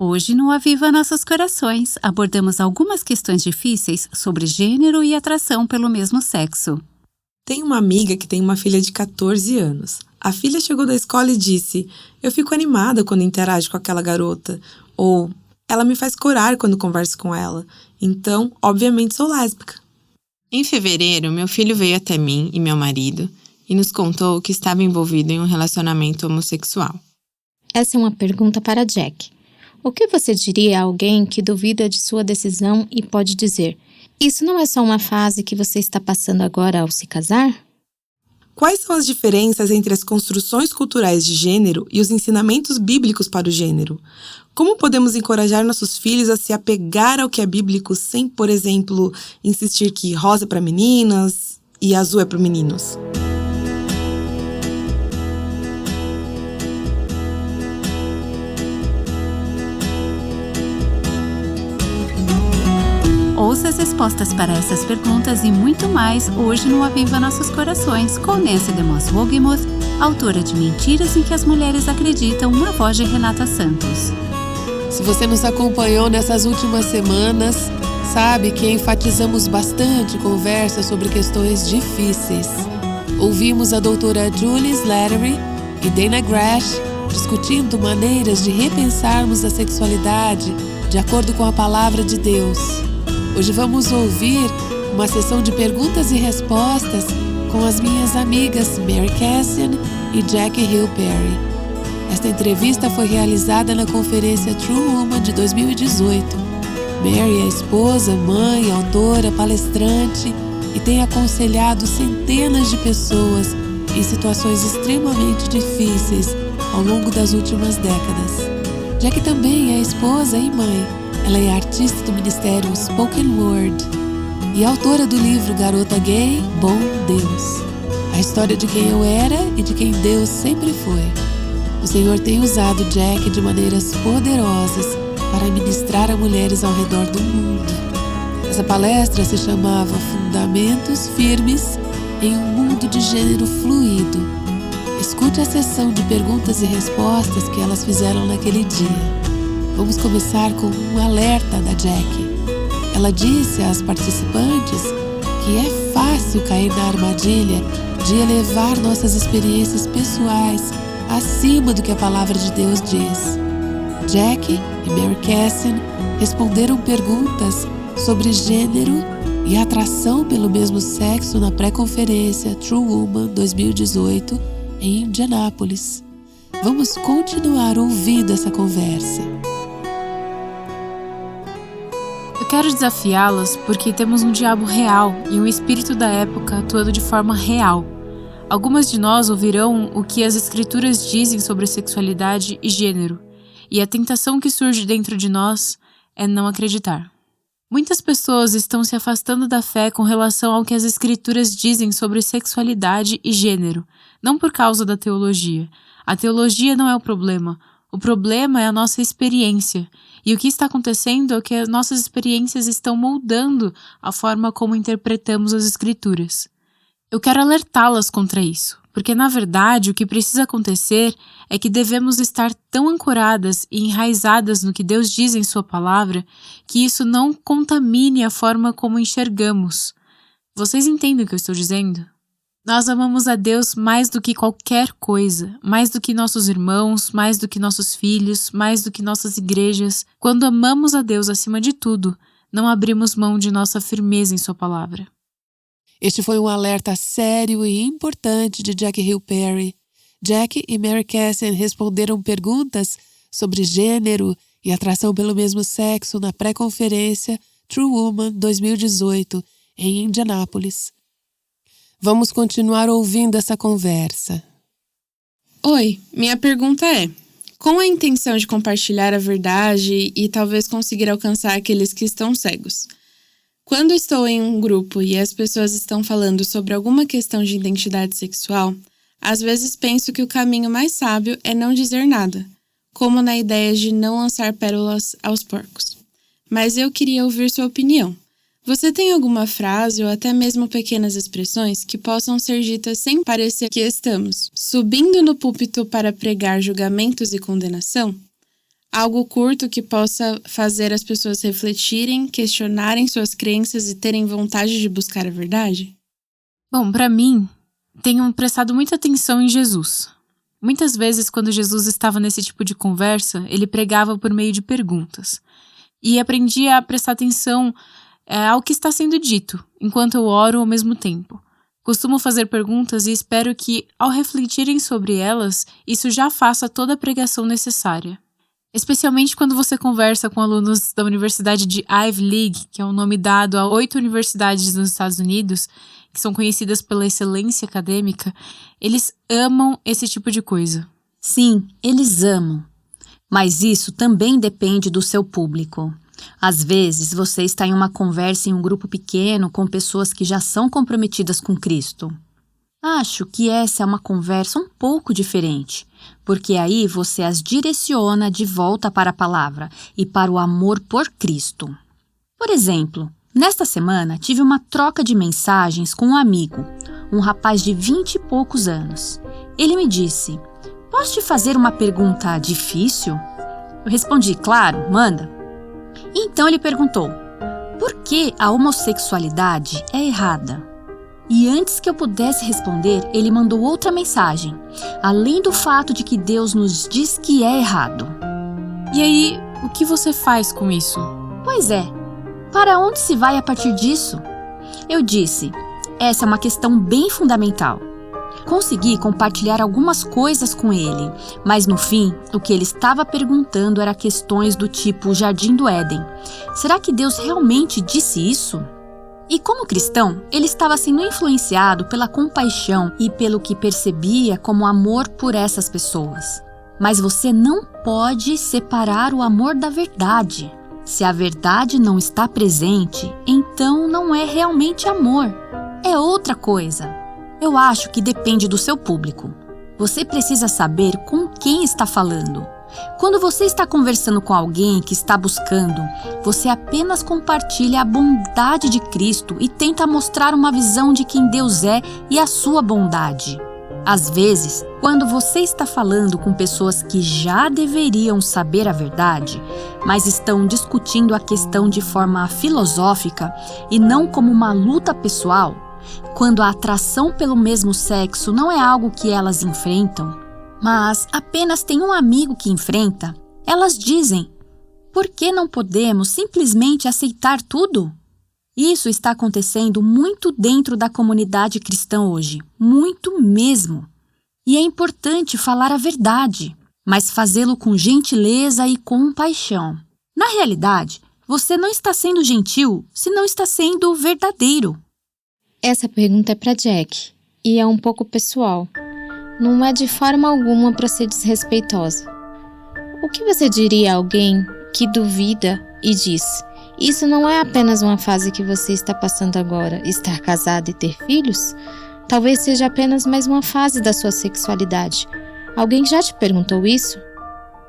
Hoje no Aviva Nossos Corações, abordamos algumas questões difíceis sobre gênero e atração pelo mesmo sexo. Tem uma amiga que tem uma filha de 14 anos. A filha chegou da escola e disse: "Eu fico animada quando interajo com aquela garota", ou "Ela me faz corar quando converso com ela, então, obviamente sou lésbica". Em fevereiro, meu filho veio até mim e meu marido e nos contou que estava envolvido em um relacionamento homossexual. Essa é uma pergunta para Jack. O que você diria a alguém que duvida de sua decisão e pode dizer: isso não é só uma fase que você está passando agora ao se casar? Quais são as diferenças entre as construções culturais de gênero e os ensinamentos bíblicos para o gênero? Como podemos encorajar nossos filhos a se apegar ao que é bíblico sem, por exemplo, insistir que rosa é para meninas e azul é para meninos? Ouça as respostas para essas perguntas e muito mais hoje no Aviva Nossos Corações, com Nancy DeMoss Wogemuth, autora de Mentiras em que as Mulheres Acreditam, na voz de Renata Santos. Se você nos acompanhou nessas últimas semanas, sabe que enfatizamos bastante conversas sobre questões difíceis. Ouvimos a doutora Julie Slattery e Dana Gresh discutindo maneiras de repensarmos a sexualidade de acordo com a palavra de Deus. Hoje vamos ouvir uma sessão de perguntas e respostas com as minhas amigas Mary Cassian e Jackie Hill Perry. Esta entrevista foi realizada na conferência True Woman de 2018. Mary é esposa, mãe, autora, palestrante e tem aconselhado centenas de pessoas em situações extremamente difíceis ao longo das últimas décadas. Jackie também é esposa e mãe. Ela é artista do ministério Spoken Word e autora do livro Garota Gay, Bom Deus. A história de quem eu era e de quem Deus sempre foi. O Senhor tem usado Jack de maneiras poderosas para ministrar a mulheres ao redor do mundo. Essa palestra se chamava Fundamentos Firmes em um Mundo de Gênero Fluido. Escute a sessão de perguntas e respostas que elas fizeram naquele dia. Vamos começar com um alerta da Jack. Ela disse às participantes que é fácil cair na armadilha de elevar nossas experiências pessoais acima do que a palavra de Deus diz. Jack e Mary Cassian responderam perguntas sobre gênero e atração pelo mesmo sexo na pré-conferência True Woman 2018 em Indianápolis. Vamos continuar ouvindo essa conversa. Eu quero desafiá-las porque temos um diabo real e um espírito da época atuando de forma real. Algumas de nós ouvirão o que as escrituras dizem sobre sexualidade e gênero, e a tentação que surge dentro de nós é não acreditar. Muitas pessoas estão se afastando da fé com relação ao que as escrituras dizem sobre sexualidade e gênero, não por causa da teologia. A teologia não é o problema é a nossa experiência. E o que está acontecendo é que as nossas experiências estão moldando a forma como interpretamos as escrituras. Eu quero alertá-las contra isso, porque na verdade o que precisa acontecer é que devemos estar tão ancoradas e enraizadas no que Deus diz em sua palavra, que isso não contamine a forma como enxergamos. Vocês entendem o que eu estou dizendo? Nós amamos a Deus mais do que qualquer coisa, mais do que nossos irmãos, mais do que nossos filhos, mais do que nossas igrejas. Quando amamos a Deus acima de tudo, não abrimos mão de nossa firmeza em sua palavra. Este foi um alerta sério e importante de Jackie Hill Perry. Jack e Mary Cassian responderam perguntas sobre gênero e atração pelo mesmo sexo na pré-conferência True Woman 2018 em Indianápolis. Vamos continuar ouvindo essa conversa. Oi, minha pergunta é: com a intenção de compartilhar a verdade e talvez conseguir alcançar aqueles que estão cegos, quando estou em um grupo e as pessoas estão falando sobre alguma questão de identidade sexual, às vezes penso que o caminho mais sábio é não dizer nada, como na ideia de não lançar pérolas aos porcos. Mas eu queria ouvir sua opinião. Você tem alguma frase ou até mesmo pequenas expressões que possam ser ditas sem parecer que estamos subindo no púlpito para pregar julgamentos e condenação? Algo curto que possa fazer as pessoas refletirem, questionarem suas crenças e terem vontade de buscar a verdade? Bom, para mim, tenho prestado muita atenção em Jesus. Muitas vezes, quando Jesus estava nesse tipo de conversa, ele pregava por meio de perguntas. E aprendi a prestar atenção ao que está sendo dito, enquanto eu oro ao mesmo tempo. Costumo fazer perguntas e espero que, ao refletirem sobre elas, isso já faça toda a pregação necessária. Especialmente quando você conversa com alunos da Universidade de Ivy League, que é um nome dado a 8 universidades nos Estados Unidos, que são conhecidas pela excelência acadêmica, eles amam esse tipo de coisa. Sim, eles amam. Mas isso também depende do seu público. Às vezes, você está em uma conversa em um grupo pequeno com pessoas que já são comprometidas com Cristo. Acho que essa é uma conversa um pouco diferente, porque aí você as direciona de volta para a palavra e para o amor por Cristo. Por exemplo, nesta semana tive uma troca de mensagens com um amigo, um rapaz de 20 e poucos anos. Ele me disse: "Posso te fazer uma pergunta difícil?" Eu respondi: "Claro, manda." Então ele perguntou: "Por que a homossexualidade é errada?" E antes que eu pudesse responder, ele mandou outra mensagem, além do fato de que Deus nos diz que é errado. E aí, o que você faz com isso? Pois é, para onde se vai a partir disso? Eu disse: essa é uma questão bem fundamental. Consegui compartilhar algumas coisas com ele, mas no fim, o que ele estava perguntando era questões do tipo Jardim do Éden. Será que Deus realmente disse isso? E como cristão, ele estava sendo influenciado pela compaixão e pelo que percebia como amor por essas pessoas. Mas você não pode separar o amor da verdade. Se a verdade não está presente, então não é realmente amor. É outra coisa. Eu acho que depende do seu público. Você precisa saber com quem está falando. Quando você está conversando com alguém que está buscando, você apenas compartilha a bondade de Cristo e tenta mostrar uma visão de quem Deus é e a sua bondade. Às vezes, quando você está falando com pessoas que já deveriam saber a verdade, mas estão discutindo a questão de forma filosófica e não como uma luta pessoal, quando a atração pelo mesmo sexo não é algo que elas enfrentam, mas apenas tem um amigo que enfrenta, elas dizem: por que não podemos simplesmente aceitar tudo? Isso está acontecendo muito dentro da comunidade cristã hoje, muito mesmo. E é importante falar a verdade, mas fazê-lo com gentileza e compaixão. Na realidade, você não está sendo gentil se não está sendo verdadeiro. Essa pergunta é para Jack e é um pouco pessoal. Não é de forma alguma para ser desrespeitosa. O que você diria a alguém que duvida e diz: isso não é apenas uma fase que você está passando agora, estar casado e ter filhos? Talvez seja apenas mais uma fase da sua sexualidade. Alguém já te perguntou isso?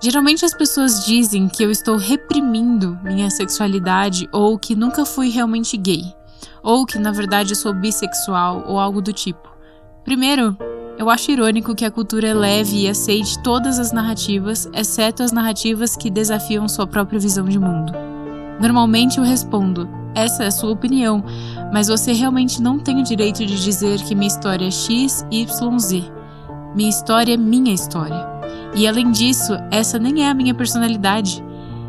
Geralmente as pessoas dizem que eu estou reprimindo minha sexualidade ou que nunca fui realmente gay, ou que na verdade eu sou bissexual ou algo do tipo. Primeiro, eu acho irônico que a cultura eleve e aceite todas as narrativas, exceto as narrativas que desafiam sua própria visão de mundo. Normalmente eu respondo: essa é a sua opinião, mas você realmente não tem o direito de dizer que minha história é X, Y, Z. Minha história é minha história. E além disso, essa nem é a minha personalidade.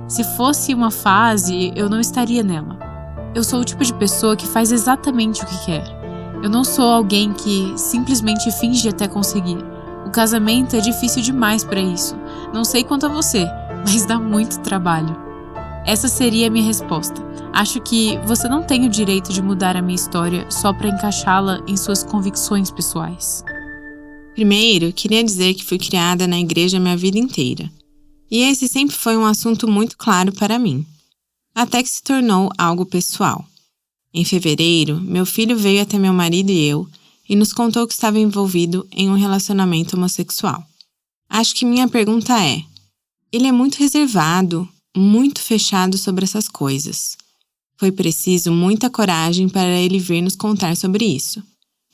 Se fosse uma fase, eu não estaria nela. Eu sou o tipo de pessoa que faz exatamente o que quer. Eu não sou alguém que simplesmente finge até conseguir. O casamento é difícil demais para isso. Não sei quanto a você, mas dá muito trabalho. Essa seria a minha resposta. Acho que você não tem o direito de mudar a minha história só para encaixá-la em suas convicções pessoais. Primeiro, queria dizer que fui criada na igreja minha vida inteira. E esse sempre foi um assunto muito claro para mim. Até que se tornou algo pessoal. Em fevereiro, meu filho veio até meu marido e eu e nos contou que estava envolvido em um relacionamento homossexual. Acho que minha pergunta é: ele é muito reservado, muito fechado sobre essas coisas. Foi preciso muita coragem para ele vir nos contar sobre isso,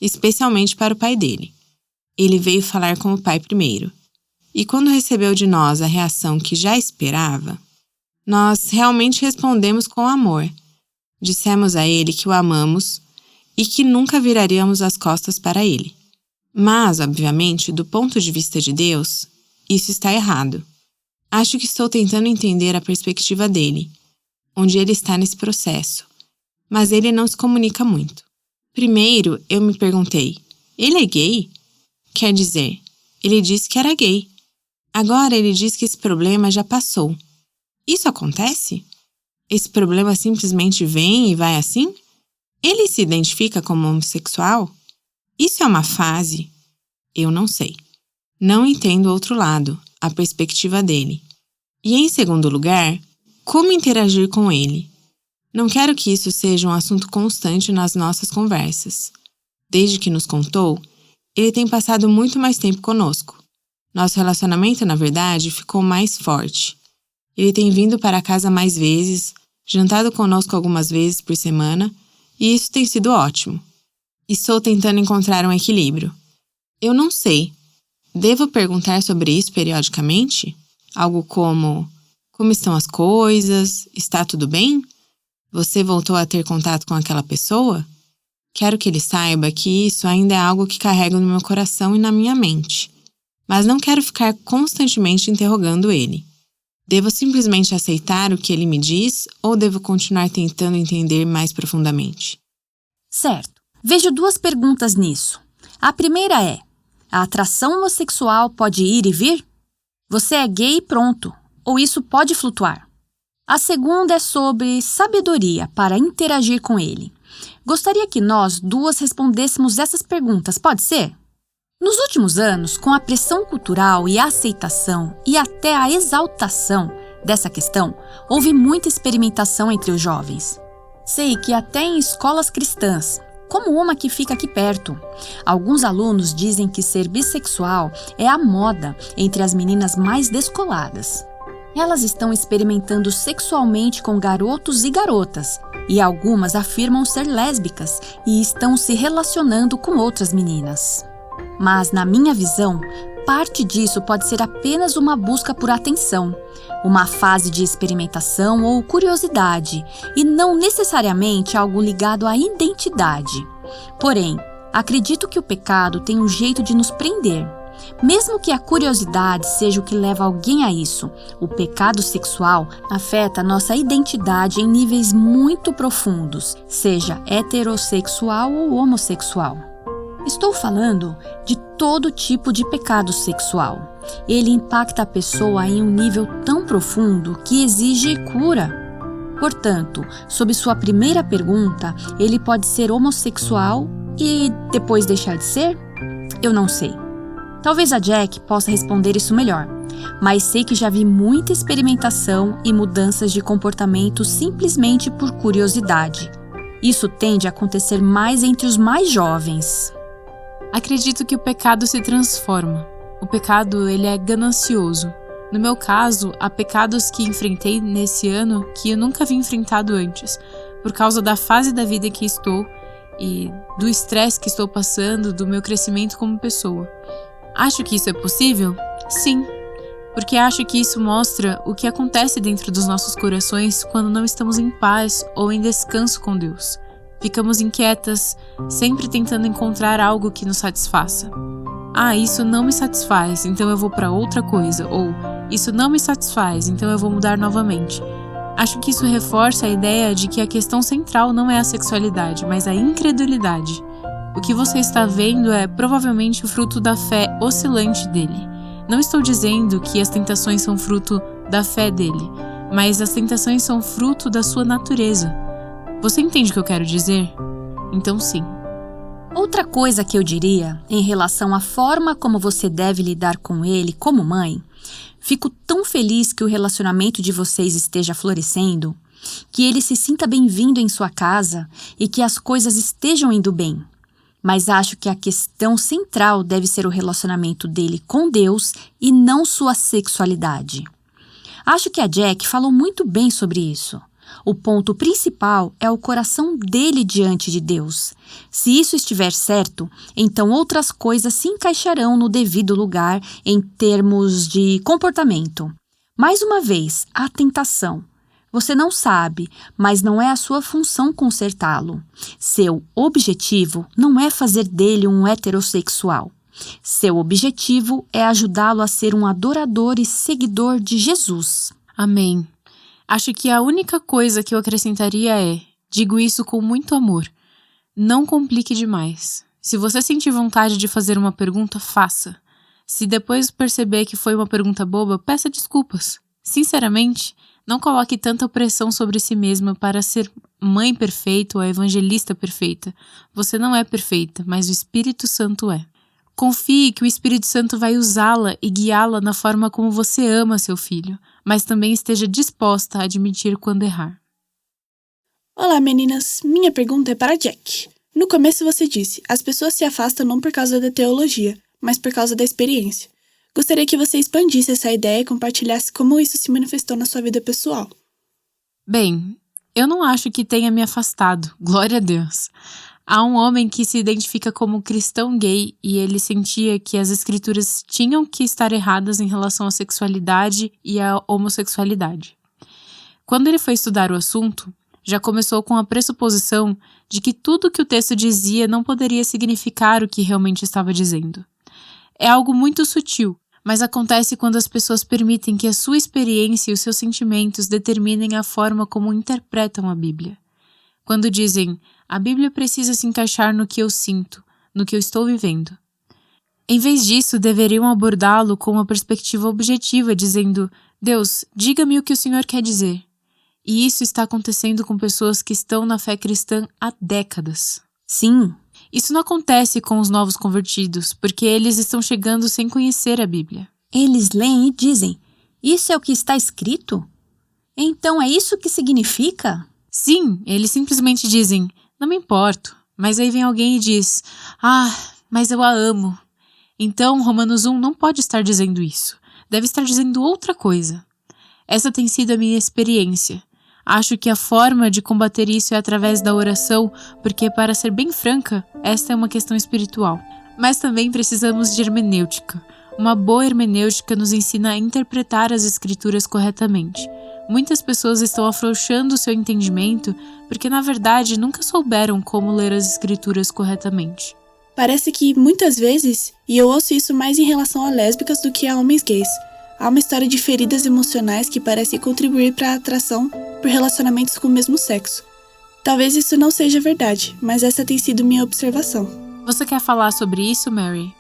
especialmente para o pai dele. Ele veio falar com o pai primeiro. e quando recebeu de nós a reação que já esperava, nós realmente respondemos com amor. Dissemos a ele que o amamos e que nunca viraríamos as costas para ele. Mas, obviamente, do ponto de vista de Deus, isso está errado. Acho que estou tentando entender a perspectiva dele, onde ele está nesse processo, mas ele não se comunica muito. Primeiro, eu me perguntei, ele é gay? Quer dizer, ele disse que era gay. Agora ele diz que esse problema já passou. Isso acontece? Esse problema simplesmente vem e vai assim? Ele se identifica como homossexual? Isso é uma fase? Eu não sei. Não entendo o outro lado, a perspectiva dele. E em segundo lugar, como interagir com ele? Não quero que isso seja um assunto constante nas nossas conversas. Desde que nos contou, ele tem passado muito mais tempo conosco. Nosso relacionamento, na verdade, ficou mais forte. Ele tem vindo para casa mais vezes, jantado conosco algumas vezes por semana, e isso tem sido ótimo. Estou tentando encontrar um equilíbrio. Eu não sei. Devo perguntar sobre isso periodicamente? Algo como estão as coisas? Está tudo bem? Você voltou a ter contato com aquela pessoa? Quero que ele saiba que isso ainda é algo que carrego no meu coração e na minha mente. Mas não quero ficar constantemente interrogando ele. Devo simplesmente aceitar o que ele me diz ou devo continuar tentando entender mais profundamente? Certo. Vejo duas perguntas nisso. A primeira é: a atração homossexual pode ir e vir? Você é gay e pronto, ou isso pode flutuar? A segunda é sobre sabedoria para interagir com ele. Gostaria que nós duas respondêssemos essas perguntas, pode ser? Nos últimos anos, com a pressão cultural e a aceitação e até a exaltação dessa questão, houve muita experimentação entre os jovens. Sei que até em escolas cristãs, como uma que fica aqui perto, alguns alunos dizem que ser bissexual é a moda entre as meninas mais descoladas. Elas estão experimentando sexualmente com garotos e garotas, e algumas afirmam ser lésbicas e estão se relacionando com outras meninas. Mas, na minha visão, parte disso pode ser apenas uma busca por atenção, uma fase de experimentação ou curiosidade, e não necessariamente algo ligado à identidade. Porém, acredito que o pecado tem um jeito de nos prender. Mesmo que a curiosidade seja o que leva alguém a isso, o pecado sexual afeta nossa identidade em níveis muito profundos, seja heterossexual ou homossexual. Estou falando de todo tipo de pecado sexual. Ele impacta a pessoa em um nível tão profundo que exige cura. Portanto, sob sua primeira pergunta, ele pode ser homossexual e depois deixar de ser? Eu não sei. Talvez a Jack possa responder isso melhor, mas sei que já vi muita experimentação e mudanças de comportamento simplesmente por curiosidade. Isso tende a acontecer mais entre os mais jovens. Acredito que o pecado se transforma. O pecado, ele é ganancioso. No meu caso, há pecados que enfrentei nesse ano que eu nunca havia enfrentado antes, por causa da fase da vida em que estou e do estresse que estou passando, do meu crescimento como pessoa. Acho que isso é possível? Sim, porque acho que isso mostra o que acontece dentro dos nossos corações quando não estamos em paz ou em descanso com Deus. Ficamos inquietas, sempre tentando encontrar algo que nos satisfaça. Isso não me satisfaz, então eu vou para outra coisa. Ou, isso não me satisfaz, então eu vou mudar novamente. Acho que isso reforça a ideia de que a questão central não é a sexualidade, mas a incredulidade. O que você está vendo é provavelmente o fruto da fé oscilante dele. Não estou dizendo que as tentações são fruto da fé dele, mas as tentações são fruto da sua natureza. Você entende o que eu quero dizer? Então sim. Outra coisa que eu diria em relação à forma como você deve lidar com ele como mãe, fico tão feliz que o relacionamento de vocês esteja florescendo, que ele se sinta bem-vindo em sua casa e que as coisas estejam indo bem. Mas acho que a questão central deve ser o relacionamento dele com Deus e não sua sexualidade. Acho que a Jack falou muito bem sobre isso. O ponto principal é o coração dele diante de Deus. Se isso estiver certo, então outras coisas se encaixarão no devido lugar em termos de comportamento. Mais uma vez, a tentação. Você não sabe, mas não é a sua função consertá-lo. Seu objetivo não é fazer dele um heterossexual. Seu objetivo é ajudá-lo a ser um adorador e seguidor de Jesus. Amém. Acho que a única coisa que eu acrescentaria é: digo isso com muito amor. Não complique demais. Se você sentir vontade de fazer uma pergunta, faça. Se depois perceber que foi uma pergunta boba, peça desculpas. Sinceramente, não coloque tanta pressão sobre si mesma para ser mãe perfeita ou evangelista perfeita. Você não é perfeita, mas o Espírito Santo é. Confie que o Espírito Santo vai usá-la e guiá-la na forma como você ama seu filho, mas também esteja disposta a admitir quando errar. Olá, meninas. Minha pergunta é para Jack. No começo você disse, as pessoas se afastam não por causa da teologia, mas por causa da experiência. Gostaria que você expandisse essa ideia e compartilhasse como isso se manifestou na sua vida pessoal. Bem, eu não acho que tenha me afastado, glória a Deus. Há um homem que se identifica como cristão gay e ele sentia que as escrituras tinham que estar erradas em relação à sexualidade e à homossexualidade. Quando ele foi estudar o assunto, já começou com a pressuposição de que tudo que o texto dizia não poderia significar o que realmente estava dizendo. É algo muito sutil, mas acontece quando as pessoas permitem que a sua experiência e os seus sentimentos determinem a forma como interpretam a Bíblia. Quando dizem, a Bíblia precisa se encaixar no que eu sinto, no que eu estou vivendo. Em vez disso, deveriam abordá-lo com uma perspectiva objetiva, dizendo, Deus, diga-me o que o Senhor quer dizer. E isso está acontecendo com pessoas que estão na fé cristã há décadas. Sim. Isso não acontece com os novos convertidos, porque eles estão chegando sem conhecer a Bíblia. Eles leem e dizem, isso é o que está escrito? Então é isso que significa? Sim, eles simplesmente dizem, não me importo. Mas aí vem alguém e diz, mas eu a amo. Então, Romanos 1 não pode estar dizendo isso. Deve estar dizendo outra coisa. Essa tem sido a minha experiência. Acho que a forma de combater isso é através da oração, porque, para ser bem franca, esta é uma questão espiritual. Mas também precisamos de hermenêutica. Uma boa hermenêutica nos ensina a interpretar as escrituras corretamente. Muitas pessoas estão afrouxando seu entendimento porque, na verdade, nunca souberam como ler as escrituras corretamente. Parece que, muitas vezes, e eu ouço isso mais em relação a lésbicas do que a homens gays, há uma história de feridas emocionais que parecem contribuir para a atração por relacionamentos com o mesmo sexo. Talvez isso não seja verdade, mas essa tem sido minha observação. Você quer falar sobre isso, Mary?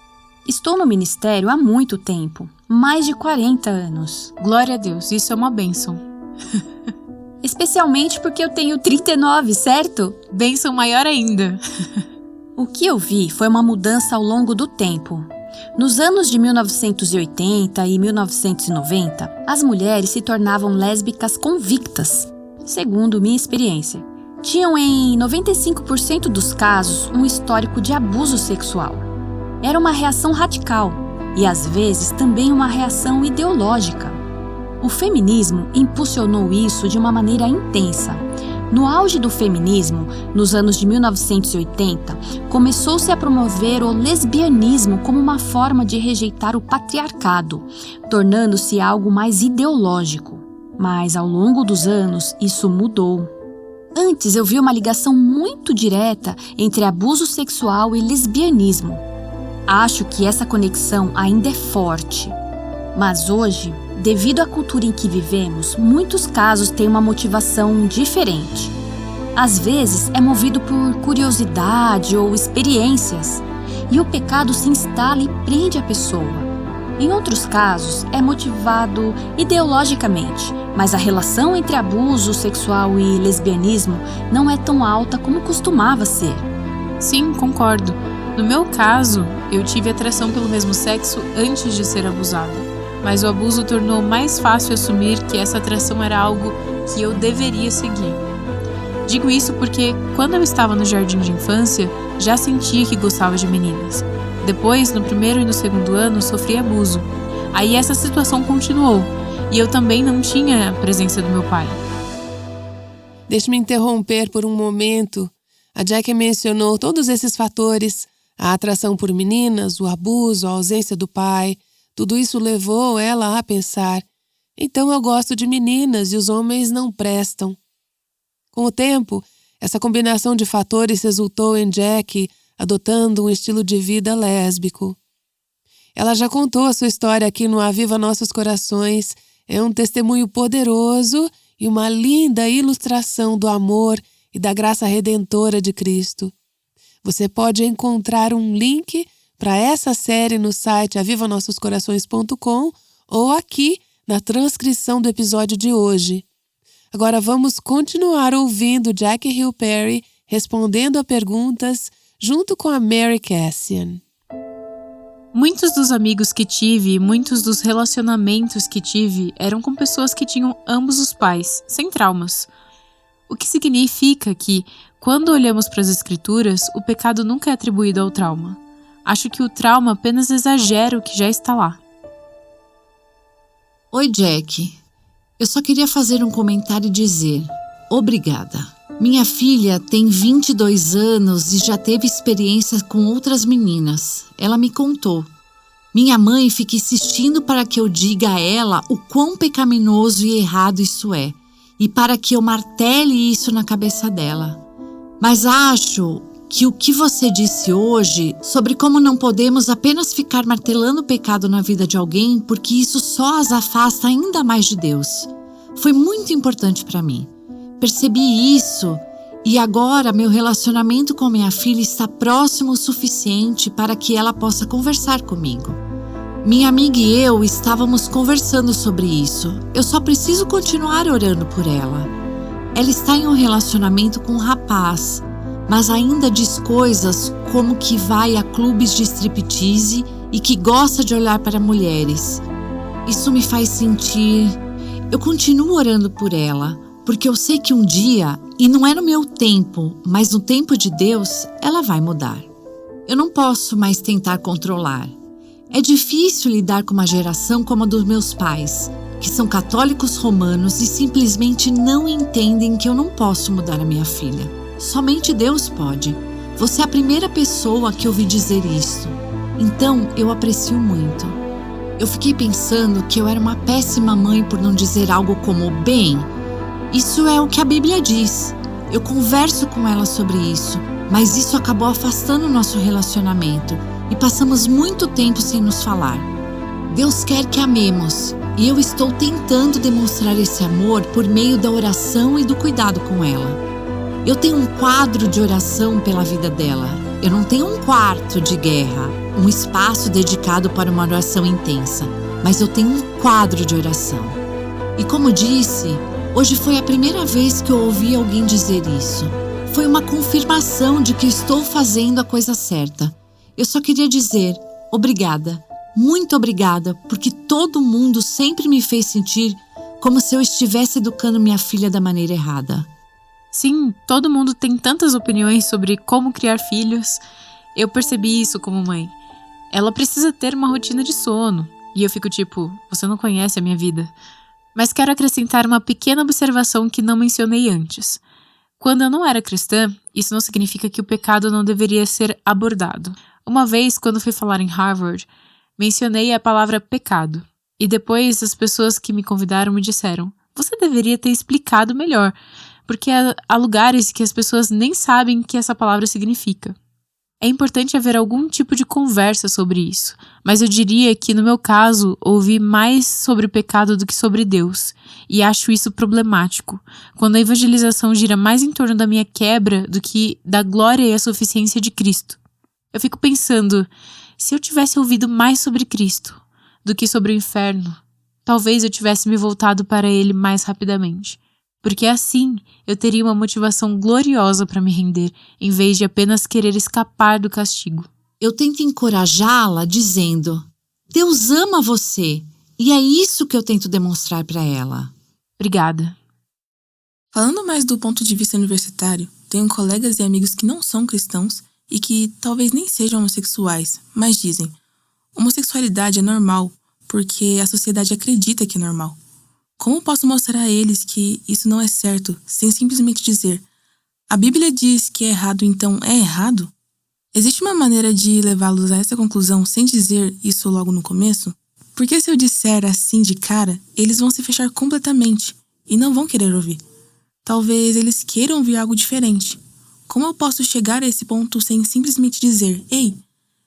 Estou no ministério há muito tempo, mais de 40 anos. Glória a Deus, isso é uma bênção. Especialmente porque eu tenho 39, certo? Bênção maior ainda. O que eu vi foi uma mudança ao longo do tempo. Nos anos de 1980 e 1990, as mulheres se tornavam lésbicas convictas, segundo minha experiência. Tinham em 95% dos casos um histórico de abuso sexual. Era uma reação radical e às vezes também uma reação ideológica. O feminismo impulsionou isso de uma maneira intensa. No auge do feminismo, nos anos de 1980, começou-se a promover o lesbianismo como uma forma de rejeitar o patriarcado, tornando-se algo mais ideológico. Mas ao longo dos anos, isso mudou. Antes eu vi uma ligação muito direta entre abuso sexual e lesbianismo. Acho que essa conexão ainda é forte. Mas hoje, devido à cultura em que vivemos, muitos casos têm uma motivação diferente. Às vezes é movido por curiosidade ou experiências, e o pecado se instala e prende a pessoa. Em outros casos, é motivado ideologicamente, mas a relação entre abuso sexual e lesbianismo não é tão alta como costumava ser. Sim, concordo. No meu caso, eu tive atração pelo mesmo sexo antes de ser abusada. Mas o abuso tornou mais fácil assumir que essa atração era algo que eu deveria seguir. Digo isso porque, quando eu estava no jardim de infância, já sentia que gostava de meninas. Depois, no primeiro e no segundo ano, sofri abuso. Aí essa situação continuou, e eu também não tinha a presença do meu pai. Deixe-me interromper por um momento. A Jack mencionou todos esses fatores, a atração por meninas, o abuso, a ausência do pai. Tudo isso levou ela a pensar: então eu gosto de meninas e os homens não prestam. Com o tempo, essa combinação de fatores resultou em Jack adotando um estilo de vida lésbico. Ela já contou a sua história aqui no Aviva Nossos Corações. É um testemunho poderoso e uma linda ilustração do amor e da graça redentora de Cristo. Você pode encontrar um link para essa série no site avivanossoscorações.com ou aqui na transcrição do episódio de hoje. Agora vamos continuar ouvindo Jackie Hill Perry respondendo a perguntas junto com a Mary Cassian. Muitos dos amigos que tive e muitos dos relacionamentos que tive eram com pessoas que tinham ambos os pais, sem traumas. O que significa que, quando olhamos para as escrituras, o pecado nunca é atribuído ao trauma. Acho que o trauma apenas exagera o que já está lá. Oi, Jack. Eu só queria fazer um comentário e dizer obrigada. Minha filha tem 22 anos e já teve experiência com outras meninas. Ela me contou. Minha mãe fica insistindo para que eu diga a ela o quão pecaminoso e errado isso é, e para que eu martele isso na cabeça dela. Mas acho que o que você disse hoje sobre como não podemos apenas ficar martelando o pecado na vida de alguém porque isso só as afasta ainda mais de Deus, foi muito importante para mim. Percebi isso e agora meu relacionamento com minha filha está próximo o suficiente para que ela possa conversar comigo. Minha amiga e eu estávamos conversando sobre isso. Eu só preciso continuar orando por ela. Ela está em um relacionamento com um rapaz, mas ainda diz coisas como que vai a clubes de striptease e que gosta de olhar para mulheres. Isso me faz sentir... Eu continuo orando por ela, porque eu sei que um dia, e não é no meu tempo, mas no tempo de Deus, ela vai mudar. Eu não posso mais tentar controlar. É difícil lidar com uma geração como a dos meus pais, que são católicos romanos e simplesmente não entendem que eu não posso mudar a minha filha. Somente Deus pode. Você é a primeira pessoa que ouvi dizer isso. Então, eu aprecio muito. Eu fiquei pensando que eu era uma péssima mãe por não dizer algo como, bem, isso é o que a Bíblia diz. Eu converso com ela sobre isso, mas isso acabou afastando o nosso relacionamento e passamos muito tempo sem nos falar. Deus quer que amemos e eu estou tentando demonstrar esse amor por meio da oração e do cuidado com ela. Eu tenho um quadro de oração pela vida dela. Eu não tenho um quarto de guerra, um espaço dedicado para uma oração intensa, mas eu tenho um quadro de oração. E como disse, hoje foi a primeira vez que eu ouvi alguém dizer isso. Foi uma confirmação de que estou fazendo a coisa certa. Eu só queria dizer obrigada, muito obrigada, porque todo mundo sempre me fez sentir como se eu estivesse educando minha filha da maneira errada. Sim, todo mundo tem tantas opiniões sobre como criar filhos. Eu percebi isso como mãe. Ela precisa ter uma rotina de sono. E eu fico tipo, você não conhece a minha vida. Mas quero acrescentar uma pequena observação que não mencionei antes. Quando eu não era cristã, isso não significa que o pecado não deveria ser abordado. Uma vez, quando fui falar em Harvard, mencionei a palavra pecado. E depois as pessoas que me convidaram me disseram, você deveria ter explicado melhor, porque há lugares que as pessoas nem sabem o que essa palavra significa. É importante haver algum tipo de conversa sobre isso, mas eu diria que no meu caso ouvi mais sobre o pecado do que sobre Deus, e acho isso problemático, quando a evangelização gira mais em torno da minha quebra do que da glória e a suficiência de Cristo. Eu fico pensando, se eu tivesse ouvido mais sobre Cristo do que sobre o inferno, talvez eu tivesse me voltado para ele mais rapidamente. Porque assim eu teria uma motivação gloriosa para me render, em vez de apenas querer escapar do castigo. Eu tento encorajá-la dizendo, Deus ama você, e é isso que eu tento demonstrar para ela. Obrigada. Falando mais do ponto de vista universitário, tenho colegas e amigos que não são cristãos e que talvez nem sejam homossexuais, mas dizem, homossexualidade é normal porque a sociedade acredita que é normal. Como posso mostrar a eles que isso não é certo, sem simplesmente dizer: a Bíblia diz que é errado, então é errado? Existe uma maneira de levá-los a essa conclusão sem dizer isso logo no começo? Porque se eu disser assim de cara, eles vão se fechar completamente e não vão querer ouvir. Talvez eles queiram ouvir algo diferente. Como eu posso chegar a esse ponto sem simplesmente dizer: ei,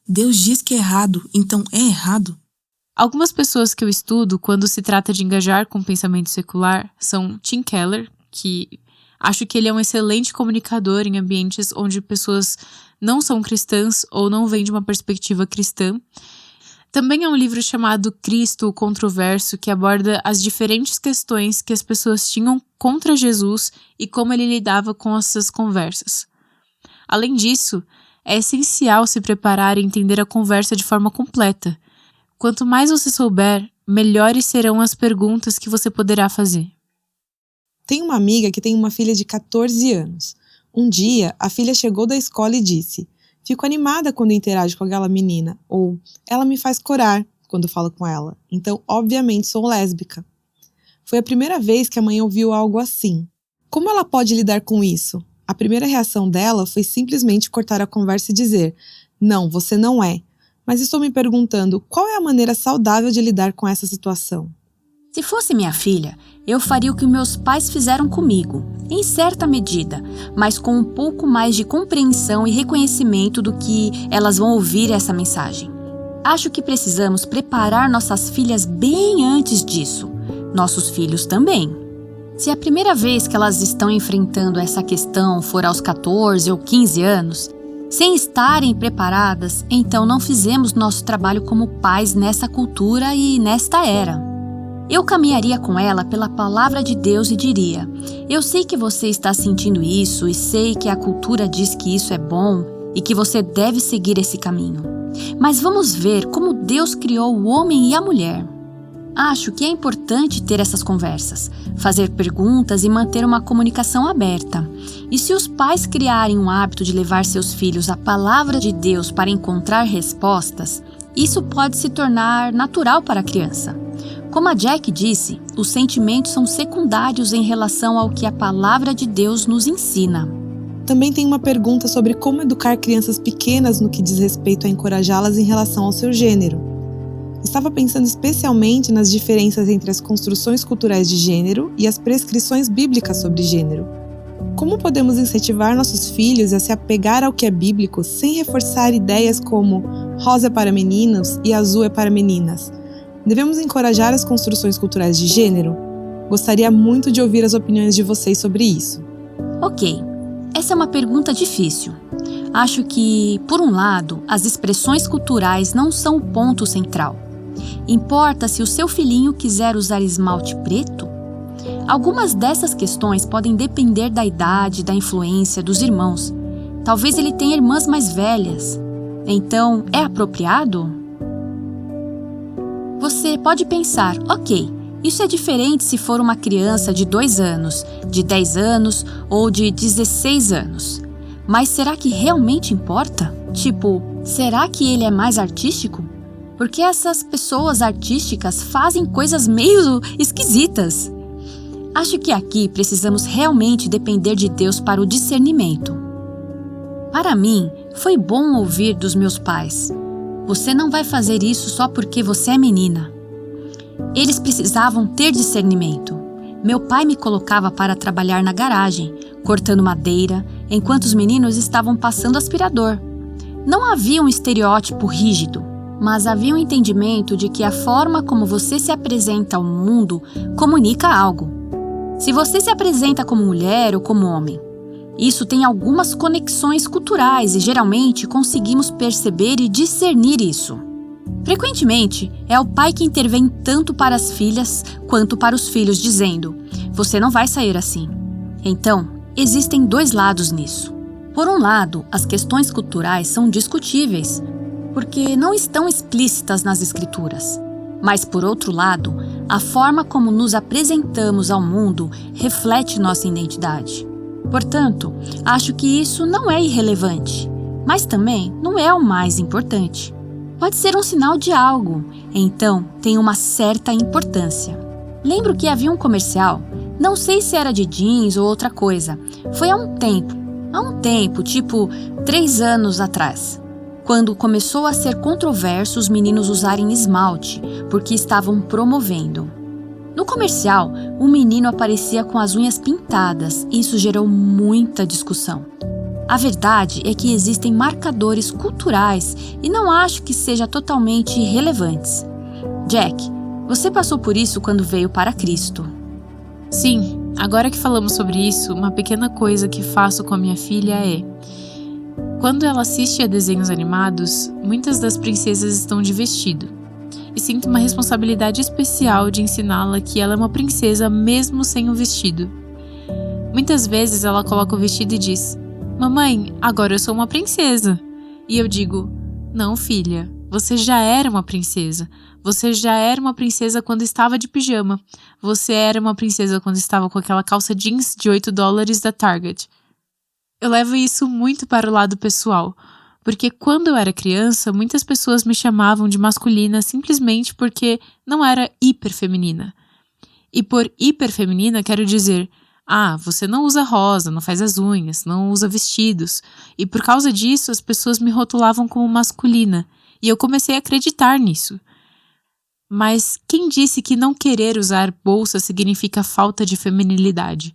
Deus diz que é errado, então é errado? Algumas pessoas que eu estudo quando se trata de engajar com o pensamento secular são Tim Keller, que acho que ele é um excelente comunicador em ambientes onde pessoas não são cristãs ou não vêm de uma perspectiva cristã. Também há um livro chamado Cristo, o Controverso, que aborda as diferentes questões que as pessoas tinham contra Jesus e como ele lidava com essas conversas. Além disso, é essencial se preparar e entender a conversa de forma completa. Quanto mais você souber, melhores serão as perguntas que você poderá fazer. Tem uma amiga que tem uma filha de 14 anos. Um dia, a filha chegou da escola e disse: fico animada quando interajo com aquela menina, ou ela me faz corar quando falo com ela, então obviamente sou lésbica. Foi a primeira vez que a mãe ouviu algo assim. Como ela pode lidar com isso? A primeira reação dela foi simplesmente cortar a conversa e dizer: não, você não é. Mas estou me perguntando, qual é a maneira saudável de lidar com essa situação? Se fosse minha filha, eu faria o que meus pais fizeram comigo, em certa medida, mas com um pouco mais de compreensão e reconhecimento do que elas vão ouvir essa mensagem. Acho que precisamos preparar nossas filhas bem antes disso, nossos filhos também. Se a primeira vez que elas estão enfrentando essa questão for aos 14 ou 15 anos, sem estarem preparadas, então não fizemos nosso trabalho como pais nessa cultura e nesta era. Eu caminharia com ela pela palavra de Deus e diria: eu sei que você está sentindo isso e sei que a cultura diz que isso é bom e que você deve seguir esse caminho. Mas vamos ver como Deus criou o homem e a mulher. Acho que é importante ter essas conversas, fazer perguntas e manter uma comunicação aberta. E se os pais criarem um hábito de levar seus filhos à palavra de Deus para encontrar respostas, isso pode se tornar natural para a criança. Como a Jack disse, os sentimentos são secundários em relação ao que a palavra de Deus nos ensina. Também tem uma pergunta sobre como educar crianças pequenas no que diz respeito a encorajá-las em relação ao seu gênero. Estava pensando especialmente nas diferenças entre as construções culturais de gênero e as prescrições bíblicas sobre gênero. Como podemos incentivar nossos filhos a se apegar ao que é bíblico sem reforçar ideias como rosa é para meninos e azul é para meninas? Devemos encorajar as construções culturais de gênero? Gostaria muito de ouvir as opiniões de vocês sobre isso. Ok, essa é uma pergunta difícil. Acho que, por um lado, as expressões culturais não são o ponto central. Importa se o seu filhinho quiser usar esmalte preto? Algumas dessas questões podem depender da idade, da influência dos irmãos. Talvez ele tenha irmãs mais velhas. Então, é apropriado? Você pode pensar, ok, isso é diferente se for uma criança de 2 anos, de 10 anos ou de 16 anos. Mas será que realmente importa? Tipo, será que ele é mais artístico? Porque essas pessoas artísticas fazem coisas meio esquisitas. Acho que aqui precisamos realmente depender de Deus para o discernimento. Para mim, foi bom ouvir dos meus pais: você não vai fazer isso só porque você é menina. Eles precisavam ter discernimento. Meu pai me colocava para trabalhar na garagem, cortando madeira, enquanto os meninos estavam passando aspirador. Não havia um estereótipo rígido, mas havia um entendimento de que a forma como você se apresenta ao mundo comunica algo. Se você se apresenta como mulher ou como homem, isso tem algumas conexões culturais e geralmente conseguimos perceber e discernir isso. Frequentemente, é o pai que intervém tanto para as filhas quanto para os filhos, dizendo: você não vai sair assim. Então, existem 2 lados nisso. Por um lado, as questões culturais são discutíveis, porque não estão explícitas nas escrituras. Mas, por outro lado, a forma como nos apresentamos ao mundo reflete nossa identidade. Portanto, acho que isso não é irrelevante, mas também não é o mais importante. Pode ser um sinal de algo, então tem uma certa importância. Lembro que havia um comercial, não sei se era de jeans ou outra coisa. Foi há um tempo, tipo 3 anos atrás, quando começou a ser controverso os meninos usarem esmalte, porque estavam promovendo. No comercial, um menino aparecia com as unhas pintadas e isso gerou muita discussão. A verdade é que existem marcadores culturais e não acho que sejam totalmente irrelevantes. Jack, você passou por isso quando veio para Cristo. Sim, agora que falamos sobre isso, uma pequena coisa que faço com a minha filha é... Quando ela assiste a desenhos animados, muitas das princesas estão de vestido. E sinto uma responsabilidade especial de ensiná-la que ela é uma princesa mesmo sem o vestido. Muitas vezes ela coloca o vestido e diz: "Mamãe, agora eu sou uma princesa." E eu digo: "Não, filha, você já era uma princesa. Você já era uma princesa quando estava de pijama. Você era uma princesa quando estava com aquela calça jeans de $8 da Target." Eu levo isso muito para o lado pessoal, porque quando eu era criança, muitas pessoas me chamavam de masculina simplesmente porque não era hiperfeminina. E por hiperfeminina quero dizer: você não usa rosa, não faz as unhas, não usa vestidos. E por causa disso, as pessoas me rotulavam como masculina, e eu comecei a acreditar nisso. Mas quem disse que não querer usar bolsa significa falta de feminilidade?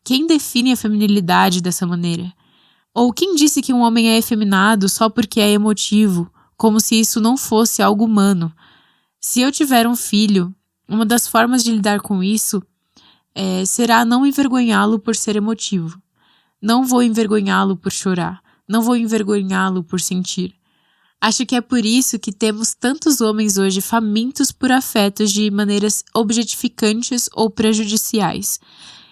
Quem define a feminilidade dessa maneira? Ou quem disse que um homem é efeminado só porque é emotivo, como se isso não fosse algo humano? Se eu tiver um filho, uma das formas de lidar com isso será não envergonhá-lo por ser emotivo. Não vou envergonhá-lo por chorar. Não vou envergonhá-lo por sentir. Acho que é por isso que temos tantos homens hoje famintos por afetos de maneiras objetificantes ou prejudiciais.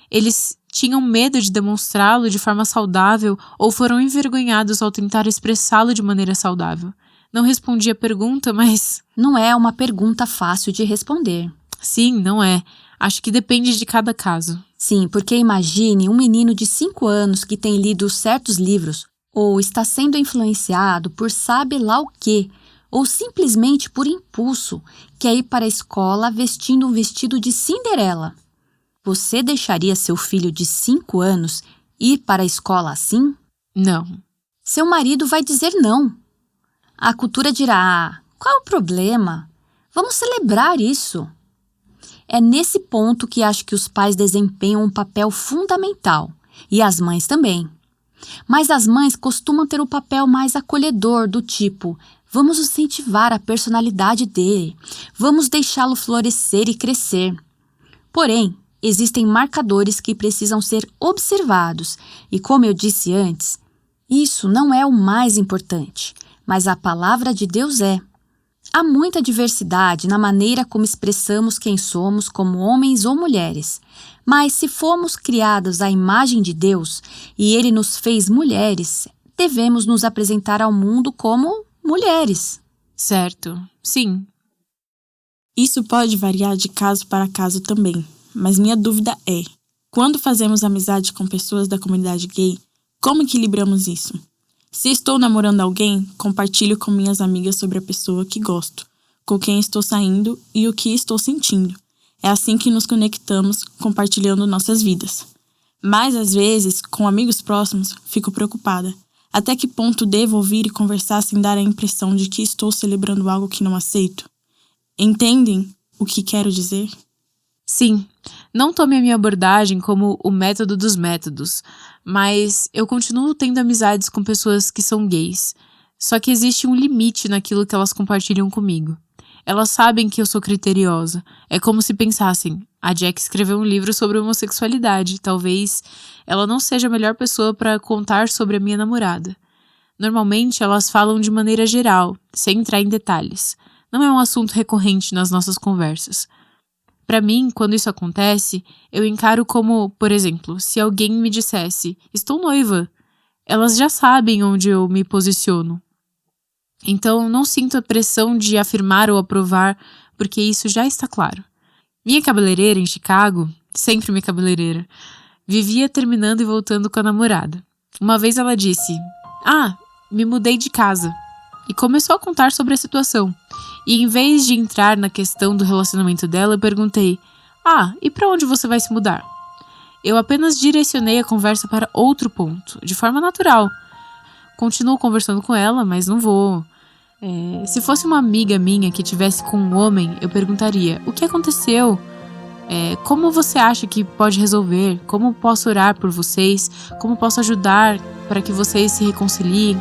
Eles tinham medo de demonstrá-lo de forma saudável ou foram envergonhados ao tentar expressá-lo de maneira saudável. Não respondi a pergunta, mas... Não é uma pergunta fácil de responder. Sim, não é. Acho que depende de cada caso. Sim, porque imagine um menino de 5 anos que tem lido certos livros, ou está sendo influenciado por sabe lá o quê, ou simplesmente por impulso, quer ir para a escola vestindo um vestido de Cinderela. Você deixaria seu filho de 5 anos ir para a escola assim? Não. Seu marido vai dizer não. A cultura dirá: qual é o problema? Vamos celebrar isso. É nesse ponto que acho que os pais desempenham um papel fundamental, e as mães também. Mas as mães costumam ter o papel mais acolhedor, do tipo: vamos incentivar a personalidade dele, vamos deixá-lo florescer e crescer. Porém, existem marcadores que precisam ser observados, e como eu disse antes, isso não é o mais importante, mas a palavra de Deus é. Há muita diversidade na maneira como expressamos quem somos como homens ou mulheres, mas se fomos criados à imagem de Deus e Ele nos fez mulheres, devemos nos apresentar ao mundo como mulheres. Certo, sim. Isso pode variar de caso para caso também, mas minha dúvida é: quando fazemos amizade com pessoas da comunidade gay, como equilibramos isso? Se estou namorando alguém, compartilho com minhas amigas sobre a pessoa que gosto, com quem estou saindo e o que estou sentindo. É assim que nos conectamos, compartilhando nossas vidas. Mas, às vezes, com amigos próximos, fico preocupada. Até que ponto devo ouvir e conversar sem dar a impressão de que estou celebrando algo que não aceito? Entendem o que quero dizer? Sim, não tome a minha abordagem como o método dos métodos, mas eu continuo tendo amizades com pessoas que são gays. Só que existe um limite naquilo que elas compartilham comigo. Elas sabem que eu sou criteriosa. É como se pensassem: a Jack escreveu um livro sobre homossexualidade, talvez ela não seja a melhor pessoa para contar sobre a minha namorada. Normalmente elas falam de maneira geral, sem entrar em detalhes. Não é um assunto recorrente nas nossas conversas. Para mim, quando isso acontece, eu encaro como, por exemplo, se alguém me dissesse: estou noiva. Elas já sabem onde eu me posiciono. Então, não sinto a pressão de afirmar ou aprovar, porque isso já está claro. Minha cabeleireira em Chicago, sempre minha cabeleireira, vivia terminando e voltando com a namorada. Uma vez ela disse: me mudei de casa. E começou a contar sobre a situação. E em vez de entrar na questão do relacionamento dela, eu perguntei: E para onde você vai se mudar? Eu apenas direcionei a conversa para outro ponto, de forma natural. Continuo conversando com ela, mas não vou. Se fosse uma amiga minha que tivesse com um homem, eu perguntaria: o que aconteceu? Como você acha que pode resolver? Como posso orar por vocês? Como posso ajudar para que vocês se reconciliem?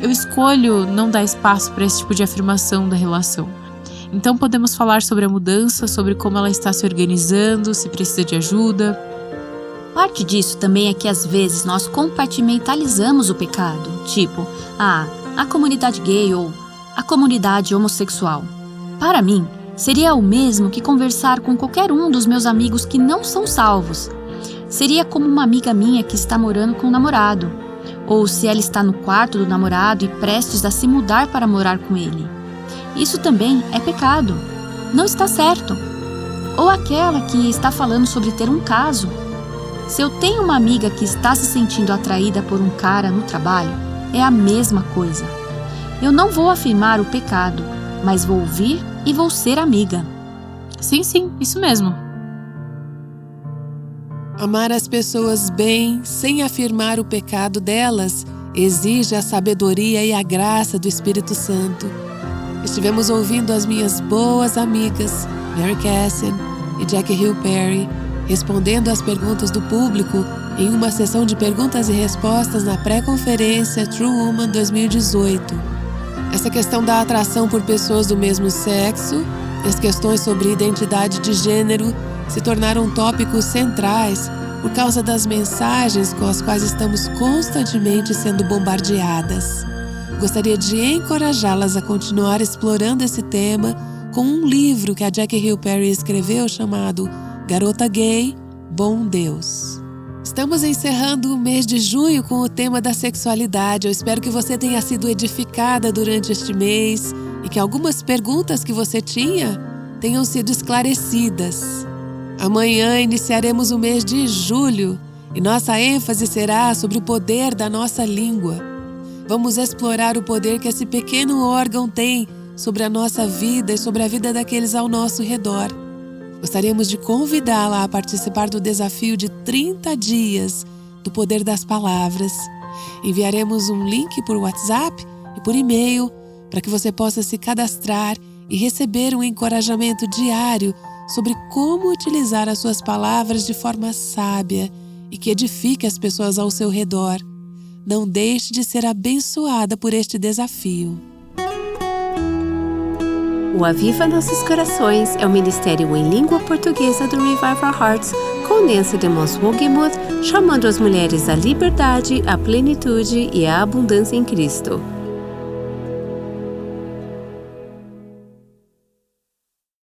Eu escolho não dar espaço para esse tipo de afirmação da relação. Então podemos falar sobre a mudança, sobre como ela está se organizando, se precisa de ajuda. Parte disso também é que às vezes nós compartimentalizamos o pecado, tipo, a comunidade gay ou a comunidade homossexual. Para mim, seria o mesmo que conversar com qualquer um dos meus amigos que não são salvos. Seria como uma amiga minha que está morando com um namorado, ou se ela está no quarto do namorado e prestes a se mudar para morar com ele. Isso também é pecado. Não está certo. Ou aquela que está falando sobre ter um caso. Se eu tenho uma amiga que está se sentindo atraída por um cara no trabalho, é a mesma coisa. Eu não vou afirmar o pecado, mas vou ouvir e vou ser amiga. Sim, isso mesmo. Amar as pessoas bem, sem afirmar o pecado delas, exige a sabedoria e a graça do Espírito Santo. Estivemos ouvindo as minhas boas amigas, Mary Cassin e Jackie Hill Perry, respondendo às perguntas do público em uma sessão de perguntas e respostas na pré-conferência True Woman 2018. Essa questão da atração por pessoas do mesmo sexo e as questões sobre identidade de gênero se tornaram tópicos centrais por causa das mensagens com as quais estamos constantemente sendo bombardeadas. Gostaria de encorajá-las a continuar explorando esse tema com um livro que a Jackie Hill Perry escreveu chamado Garota Gay, Bom Deus. Estamos encerrando o mês de junho com o tema da sexualidade. Eu espero que você tenha sido edificada durante este mês e que algumas perguntas que você tinha tenham sido esclarecidas. Amanhã iniciaremos o mês de julho e nossa ênfase será sobre o poder da nossa língua. Vamos explorar o poder que esse pequeno órgão tem sobre a nossa vida e sobre a vida daqueles ao nosso redor. Gostaríamos de convidá-la a participar do desafio de 30 dias do poder das palavras. Enviaremos um link por WhatsApp e por e-mail para que você possa se cadastrar e receber um encorajamento diário sobre como utilizar as suas palavras de forma sábia e que edifique as pessoas ao seu redor. Não deixe de ser abençoada por este desafio. O Aviva Nossos Corações é o ministério em língua portuguesa do Revive Our Hearts, com Nancy DeMoss Wogemuth, chamando as mulheres à liberdade, à plenitude e à abundância em Cristo.